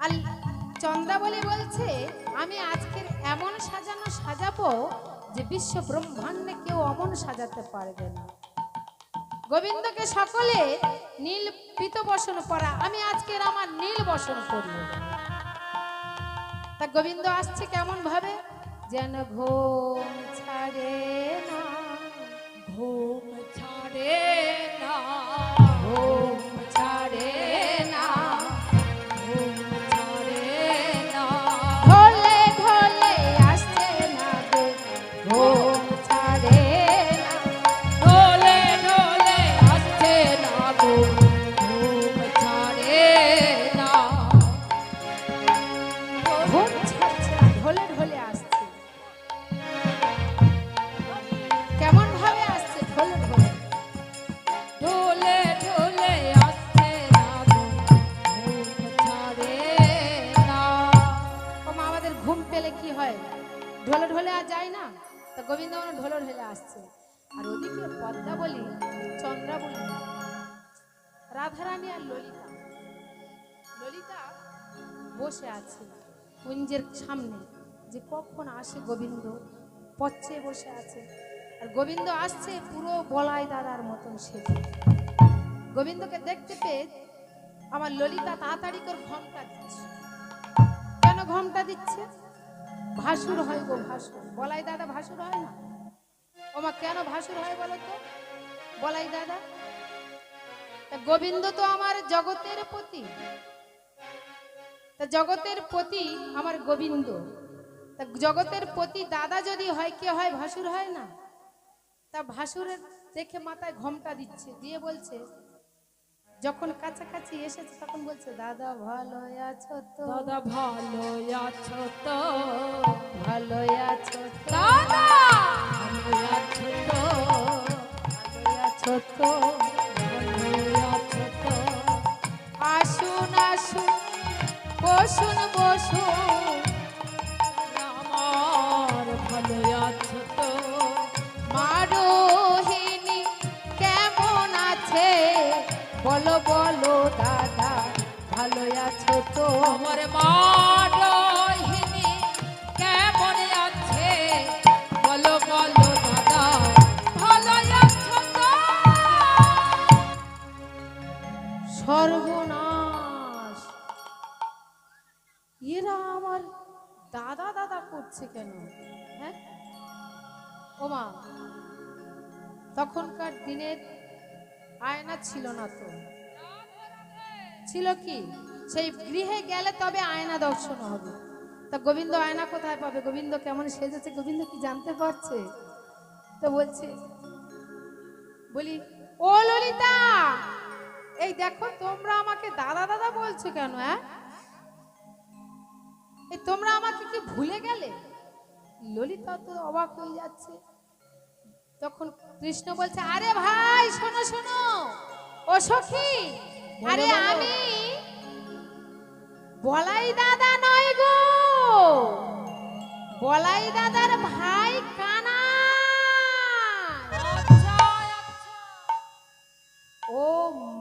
আর চন্দ্রাবলী বলছে আমি আজকের এমন সাজানো সাজাবো যে বিশ্ব ব্রহ্মাণ্ডে কেউ অমন সাজাতে পারবে না। গোবিন্দকে সকলে নীল পীত বসন পরা, আমি আজকের আমার নীল বসন করব। তা গোবিন্দ আসছে কেমন ভাবে, যেন ঘুম ছাড়ে না, ঘুম ছাড়ে না, ঘুম ছাড়ে না, ঘুম ছাড়ে না, ঢলে ঢলে আসছে না গো, ঘুম ছাড়ে না, ঢলে ঢলে আসছে না গো, ঘুম ছাড়ে না, ঘুম ছাড়ছে না, ঢলে ঢলে আসছে। কেমন ভাবে আসছে, ঢলে ঢলে, ঢলে ঢলে আসছে না গো, ঘুম ছাড়ে না। ও মা, আমাদের ঘুম পেলে কি হয়, ঢলে ঢলে আর যায় না, তা গোবিন্দ মানে ঢলে ঢলে আসছে। আর ওদিকে পদ্মা বলি, চন্দ্রাবলী, রাধারানী আর ললিতা, ললিতা বসে আছে কুঞ্জের সামনে, যে কখন আসে গোবিন্দ, পচ্ছে বসে আছে। আর গোবিন্দ আসছে পুরো বলাই দাদার মতন সেজে। গোবিন্দকে দেখতে পেয়ে আমার ললিতা তাড়াতাড়ি করে ঘোমটা দিচ্ছে। কেন ঘোমটা দিচ্ছে? ভাসুর হয় গো, ভাসুর। বলাই দাদা ভাসুর হয় না? ওমা কেন ভাসুর হয় বলো তো বলাই দাদা? তা গোবিন্দ তো আমার জগতের পতি, তা জগতের পতি আমার গোবিন্দ, তা জগতের পতি দাদা যদি হয়, কে হয়? ভাসুর হয় না? তা ভাসুরের দেখে মাথায় ঘোমটা দিচ্ছে, দিয়ে বলছে, যখন কাছাকাছি এসেছে তখন বলছে, দাদা ভালো আছো তো? দাদা ভালো আছো তো? ভালো আছো তো? দাদা ভালো আছো তো? ভালো আছো তো? ভালো আছো তো? আসুন আসুন, বসুন বসুন, আমার ভালো আছো তো? মারোহিনী কেমন আছে? বলো বলো দাদা, ভালো আছো তো? আমার মা রহিনী কেমন আছে? বলো বলো দাদা, ভালো আছো তো? সর্বনাশ, এরা আমার দাদা দাদা করছে কেন? হ্যাঁ ওমা, তখনকার দিনের আয়না ছিল না তো, ছিল কি? সেই গৃহে গেলে তবে আয়না দর্শন হবে। তা গোবিন্দ আয়না কোথায় পাবে? গোবিন্দ কেমন সেজেছে গোবিন্দ কি জানতে পারছে? তো বলছে, বলি, ও ললিতা, এই দেখো তোমরা আমাকে দাদা দাদা বলছো কেন? হ্যাঁ, এই তোমরা আমাকে কি ভুলে গেলে? ললিতা তো অবাক হয়ে যাচ্ছে। তখন কৃষ্ণ বলছে, আরে ভাই শোনো শোনো, ও সখী, আরে আমি বলাই দাদা নয় গো, বলাই দাদার ভাই কানাই। আচ্ছা আচ্ছা, ও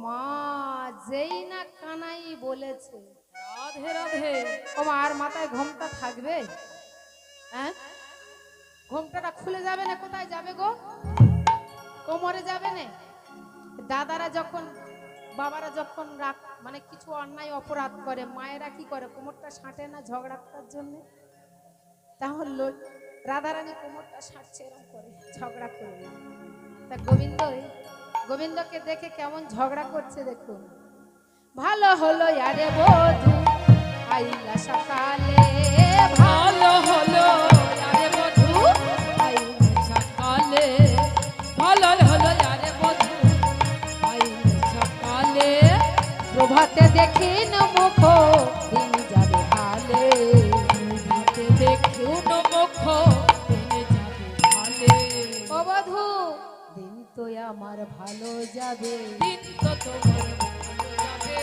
মা, যেই না কানাই বলেছে, রাধে রাধে। ও মা, আর মাথায় ঘোমটা থাকবে? হ্যাঁ, ঘোমটাটা খুলে যাবে না? কোথায় যাবে গো? কোমরে যাবে না? দাদারা যখন, বাবারা যখন রাগ মানে কিছু অন্যায় অপরাধ করে, মায়েরা কি করে? কোমরটা ছাঁটে না ঝগড়া করার জন্য? তাহলে রাধারানী কোমরটা ছাঁটছে এরকম করে, ঝগড়া করবে। তা গোবিন্দ, গোবিন্দকে দেখে কেমন ঝগড়া করছে দেখুন। ভালো হলো আরে বধূ আইলা সকালে, ভালো হলো আরে বধূ আইলে সকালে, ভালো হলো আরে বধূ আইলে সকালে, প্রভাতে দেখিন মুখ দিন যাবে ভালে, প্রভাতে দেখুন মুখ দিনে যাবে ভালে। ও বধূ দিন তো আমার ভালো যাবে, দিন তো তোমার ভালো যাবে,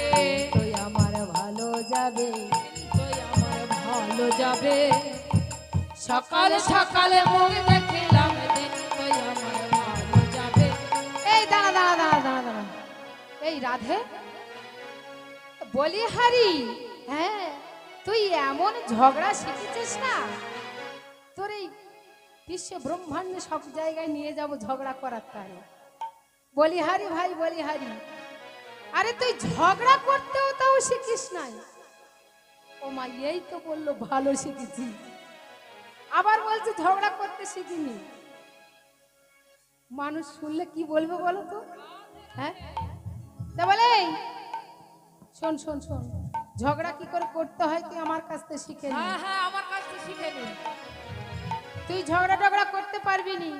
তো আমার ভালো যাবে, দিন তো আমার ভালো যাবে। সকালে সকালে মুখ দেখিলাম, দিন তো আমার ভালো যাবে। এই দাঁড়া দাঁড়া দাঁড়া দাঁড়া দাঁড়া, এই রাধে বলিহারি, হ্যাঁ তুই এমন ঝগড়া শিখেছিস না, তোর এই বিশ্ব ব্রহ্মাণ্ডে সব জায়গায় নিয়ে যাব ঝগড়া করার তারে। বলিহারি ভাই বলিহারি, আরে তুই ঝগড়া করতেও তাও শিখিস নাই। ও মা, এই তো বললো ভালো শিখেছি, আবার বলছে ঝগড়া করতে শিখিনি। মানুষ শুনলে কি বলবে বলো তো? হ্যাঁ, তা বলে এই, শোন শোন শোন, ঝগড়া কি করে করতে হয় তুই আমার কাছ থেকে শিখে নে। হ্যাঁ হ্যাঁ, আমার কাছ থেকে শিখে নে। তুই ঝগড়া টগড়া করতে পারবি নি,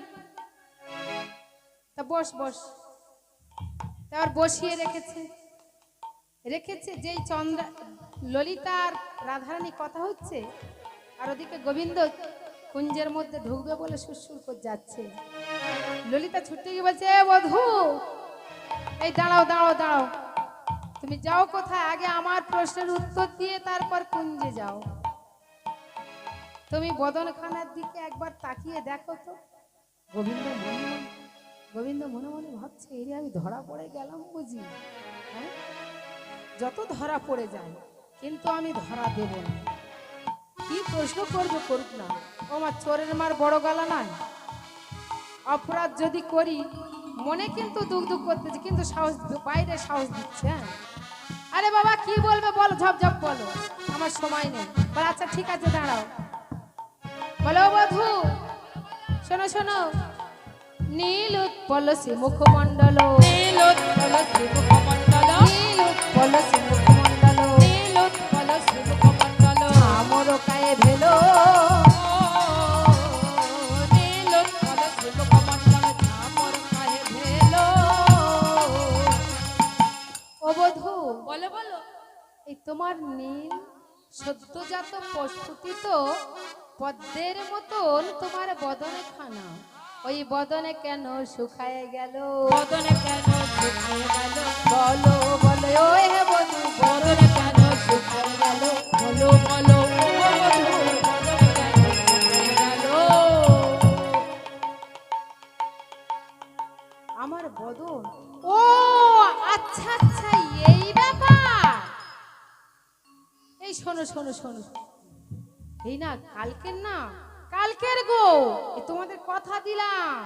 তা বস বস। তার বসিয়ে রেখেছে রেখেছে যেই চন্দ্রা ললিতা আর রাধারানী কথা হচ্ছে, আর ওদিকে গোবিন্দ কুঞ্জের মধ্যে ঢুকবে বলে সুরসুর করে যাচ্ছে। ললিতা ছুটে গিয়ে বলছে, এ বধূ, এই দাঁড়াও দাঁড়াও দাঁড়াও, তুমি যাও কোথায়? আগে আমার প্রশ্নের উত্তর দিয়ে তারপর কুঞ্জে যাও। তুমি বদনখানার দিকে একবার তাকিয়ে দেখো তো। গোবিন্দ মনে মনে ভাবছে, এরে আমি ধরা পড়ে গেলাম বুঝি। হ্যাঁ, যত ধরা পড়ে যায়, কিন্তু আমি ধরা দেব না। কি প্রশ্ন করবে করুক না, ও আমার চোরের মার বড় গলা নাই। অপরাধ যদি করি মনে কিন্তু দুঃখ দুঃখ করতেছে, কিন্তু সাহস, বাইরে সাহস দিচ্ছে। হ্যাঁ, আরে বাবা কি বলবে বলো, ঝপঝপ বলো, আমার সময় নেই। বলে আচ্ছা ঠিক আছে দাঁড়াও। বলো বধূ, শোনো শোনো, নীল উৎপল সে মুখমণ্ডল, নীল উৎপল শ্রী মুখমণ্ডল, নীল উৎপল সে মুখমণ্ডল, নীল উৎপল শ্রী মুখমণ্ডল, আমর কায়ে ভেলো, নীল উৎপল শ্রী মুখমণ্ডল, আমার কাহে ভেলো। ও বধূ, বলো বলো। এই তোমার নীল সদ্যজাত প্রস্ফুটিত পদ্মের মতন তোমার বদনে খানা, ওই বদনে কেন শুকায় গেল? বদনে কেন শুকিয়ে গেল? বলো বলো ও হে বধূ, বদনে কেন শুকিয়ে গেল? বলো বলো ও বধূ, বদনে কেন শুকিয়ে গেল? আমার বদন, ও আচ্ছা আচ্ছা, এই ব্যাপার। এই শোনো শোনো শোনো, এই না কালকের না, কালকের গো, এই তোমাদের কথা দিলাম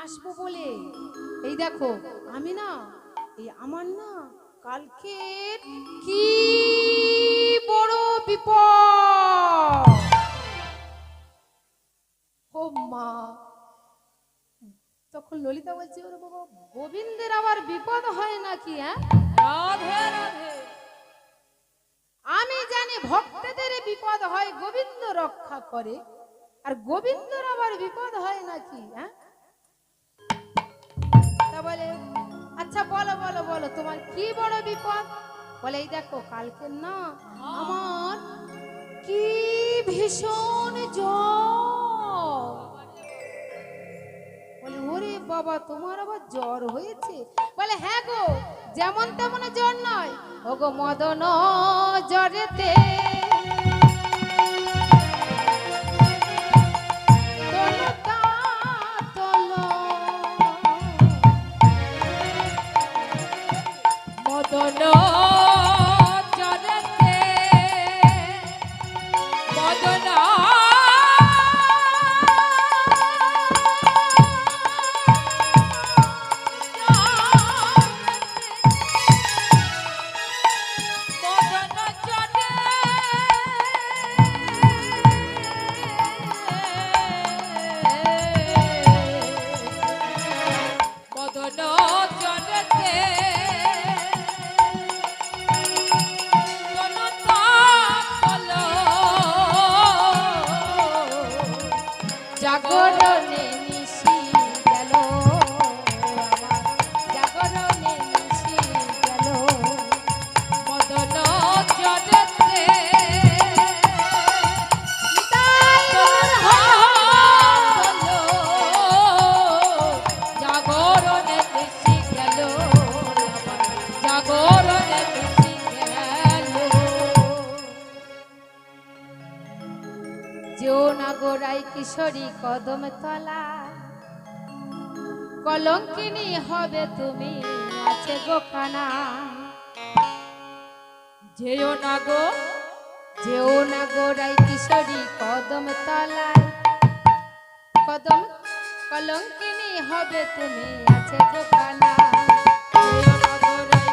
আসবো বলে। এই দেখো আমি না, এই আমার না কালকের কি বড় বিপদ। ও মা, তখন ললিতা বলছে, ওরে বাবা, গোবিন্দের আবার বিপদ হয় নাকি? হ্যাঁ, রাধে রাধে। আমি জানি ভক্তদের বিপদ হয়, গোবিন্দ রক্ষা করে, আর গোবিন্দর আবার বিপদ হয় নাকি? হ্যাঁ, তা বলে আচ্ছা বলো বলো বলো, তোমার কি বড় বিপদ? বলে এই দেখো কালকে না আমার কি ভীষণ জ্বর। বলে ওরে বাবা, তোমার আবার জ্বর হয়েছে? বলে হ্যাঁ গো, যেমন তেমন জ্বর নয়, ও গো মদন জ্বরেতে মদন জড়তে মদন জাগরণে নিশি গেল, আমার জাগরণে নিশি গেল। মদন জড়তে নিতাই গৌর হরি জাগরণে বেশি গেল, জাগরণে বেশি গেল। যেও না গোড়াই কিশোরী কদম তলা, কলঙ্কিনী হবে তুমি আছে গোখানা। যেও না গো যেও না গোড়াই কিশোরী কদম তলায়, কদম কলঙ্কিনী হবে তুমি আছে গোপালা। যেও না গোরাই